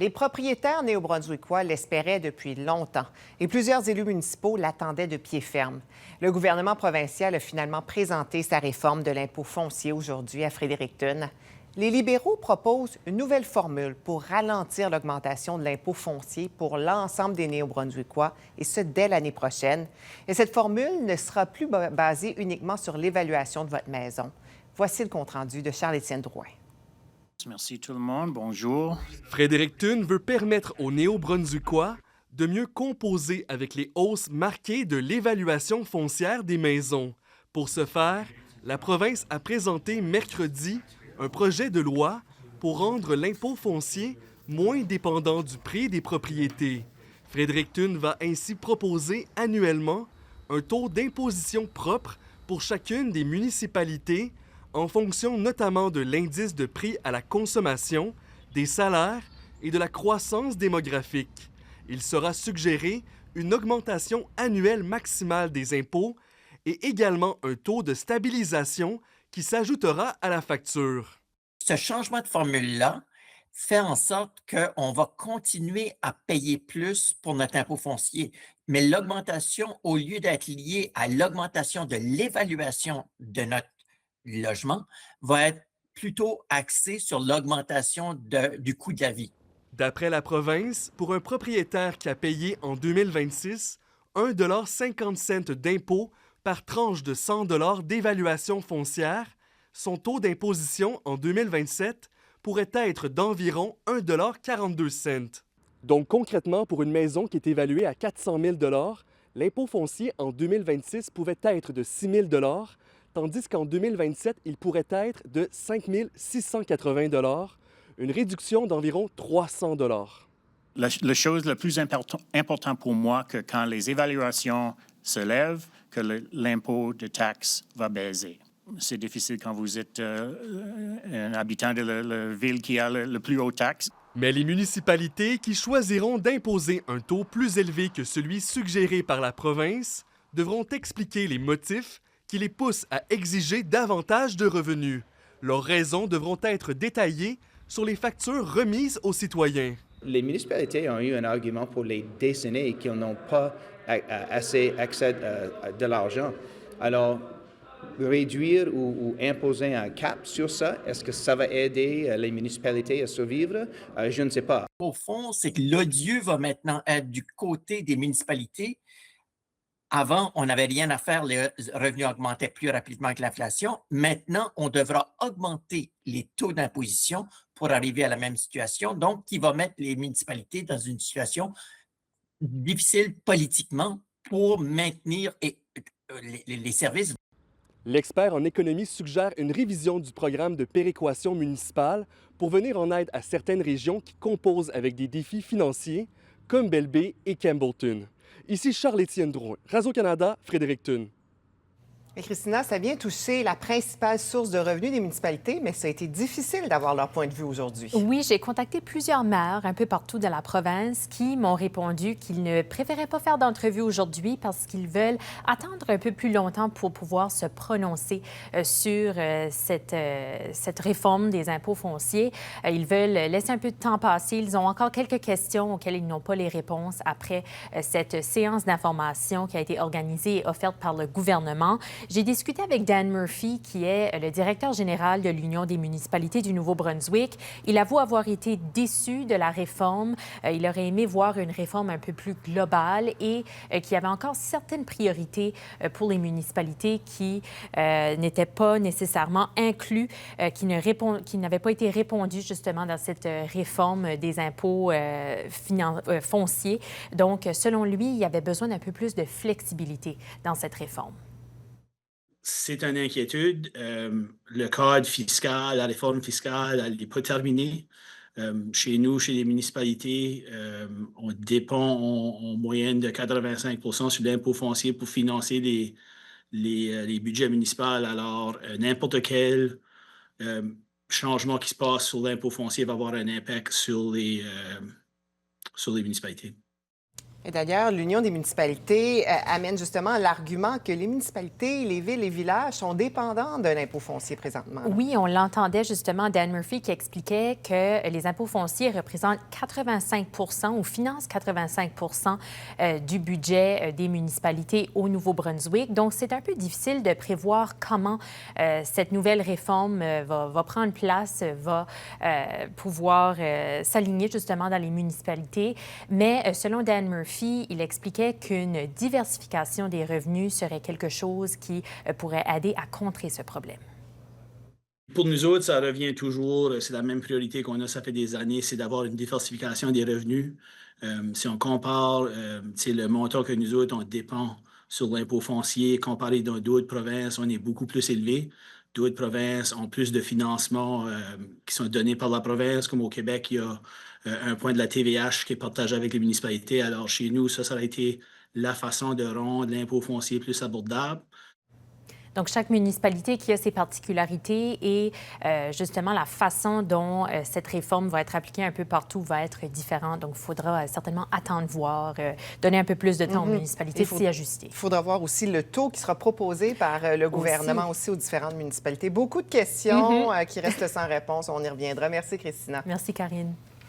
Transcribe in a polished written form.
Les propriétaires néo-brunswickois l'espéraient depuis longtemps et plusieurs élus municipaux l'attendaient de pied ferme. Le gouvernement provincial a finalement présenté sa réforme de l'impôt foncier aujourd'hui à Fredericton. Les libéraux proposent une nouvelle formule pour ralentir l'augmentation de l'impôt foncier pour l'ensemble des néo-brunswickois, et ce, dès l'année prochaine. Et cette formule ne sera plus basée uniquement sur l'évaluation de votre maison. Voici le compte-rendu de Charles-Étienne Drouin. Merci tout le monde. Bonjour. Fredericton veut permettre aux Néo-Brunswickois de mieux composer avec les hausses marquées de l'évaluation foncière des maisons. Pour ce faire, la province a présenté mercredi un projet de loi pour rendre l'impôt foncier moins dépendant du prix des propriétés. Fredericton va ainsi proposer annuellement un taux d'imposition propre pour chacune des municipalités en fonction notamment de l'indice de prix à la consommation, des salaires et de la croissance démographique. Il sera suggéré une augmentation annuelle maximale des impôts et également un taux de stabilisation qui s'ajoutera à la facture. Ce changement de formule-là fait en sorte qu'on va continuer à payer plus pour notre impôt foncier, mais l'augmentation, au lieu d'être liée à l'augmentation de l'évaluation de notre logement, va être plutôt axée sur l'augmentation du coût de la vie. D'après la province, pour un propriétaire qui a payé en 2026 1,50 $ d'impôt par tranche de 100 $ d'évaluation foncière, son taux d'imposition en 2027 pourrait être d'environ 1,42 $. Donc concrètement, pour une maison qui est évaluée à 400 000 $, l'impôt foncier en 2026 pouvait être de 6 000 $, tandis qu'en 2027, il pourrait être de 5 680 $, une réduction d'environ 300 $. La chose la plus importante pour moi, que quand les évaluations se lèvent, que l'impôt de taxe va baisser. C'est difficile quand vous êtes un habitant de la ville qui a le plus haut taxe. Mais les municipalités qui choisiront d'imposer un taux plus élevé que celui suggéré par la province devront expliquer les motifs qui les poussent à exiger davantage de revenus. Leurs raisons devront être détaillées sur les factures remises aux citoyens. Les municipalités ont eu un argument pour les décennies qu'ils n'ont pas assez accès de l'argent. Alors, réduire ou imposer un cap sur ça, est-ce que ça va aider les municipalités à survivre? Je ne sais pas. Au fond, c'est que l'odieux va maintenant être du côté des municipalités. Avant, on n'avait rien à faire, les revenus augmentaient plus rapidement que l'inflation. Maintenant, on devra augmenter les taux d'imposition pour arriver à la même situation, donc qui va mettre les municipalités dans une situation difficile politiquement pour maintenir les services. L'expert en économie suggère une révision du programme de péréquation municipale pour venir en aide à certaines régions qui composent avec des défis financiers, comme Belle Bay et Campbellton. Ici Charles-Étienne Drouin, Radio-Canada, Fredericton. Et Christina, ça vient toucher la principale source de revenus des municipalités, mais ça a été difficile d'avoir leur point de vue aujourd'hui. Oui, j'ai contacté plusieurs maires un peu partout dans la province qui m'ont répondu qu'ils ne préféraient pas faire d'entrevue aujourd'hui parce qu'ils veulent attendre un peu plus longtemps pour pouvoir se prononcer sur cette réforme des impôts fonciers. Ils veulent laisser un peu de temps passer. Ils ont encore quelques questions auxquelles ils n'ont pas les réponses après cette séance d'information qui a été organisée et offerte par le gouvernement. J'ai discuté avec Dan Murphy, qui est le directeur général de l'Union des municipalités du Nouveau-Brunswick. Il avoue avoir été déçu de la réforme. Il aurait aimé voir une réforme un peu plus globale et qu'il y avait encore certaines priorités pour les municipalités qui n'étaient pas nécessairement inclus, qui n'avaient pas été répondues justement dans cette réforme des impôts fonciers. Donc, selon lui, il y avait besoin d'un peu plus de flexibilité dans cette réforme. C'est une inquiétude. Le cadre fiscal, la réforme fiscale, elle n'est pas terminée. Chez nous, chez les municipalités, on dépend en moyenne de 85 % sur l'impôt foncier pour financer les budgets municipaux. Alors, n'importe quel changement qui se passe sur l'impôt foncier va avoir un impact sur les municipalités. Et d'ailleurs, l'Union des municipalités amène justement l'argument que les municipalités, les villes et villages sont dépendants d'un impôt foncier présentement. Oui, on l'entendait justement, Dan Murphy, qui expliquait que les impôts fonciers représentent 85 ou financent 85 du budget des municipalités au Nouveau-Brunswick. Donc, c'est un peu difficile de prévoir comment cette nouvelle réforme va prendre place, va pouvoir s'aligner justement dans les municipalités. Mais selon Dan Murphy, il expliquait qu'une diversification des revenus serait quelque chose qui pourrait aider à contrer ce problème. Pour nous autres, ça revient toujours, c'est la même priorité qu'on a, ça fait des années, c'est d'avoir une diversification des revenus. Si on compare le montant que nous autres, on dépend sur l'impôt foncier, comparé dans d'autres provinces, on est beaucoup plus élevé. D'autres provinces ont plus de financements qui sont donnés par la province, comme au Québec, il y a un point de la TVH qui est partagé avec les municipalités. Alors chez nous, ça a été la façon de rendre l'impôt foncier plus abordable. Donc, chaque municipalité qui a ses particularités et justement la façon dont cette réforme va être appliquée un peu partout va être différente. Donc, il faudra certainement attendre voir, donner un peu plus de temps aux municipalités de s'y ajuster. Il faudra voir aussi le taux qui sera proposé par le gouvernement aussi aux différentes municipalités. Beaucoup de questions qui restent sans réponse. On y reviendra. Merci, Christina. Merci, Karine.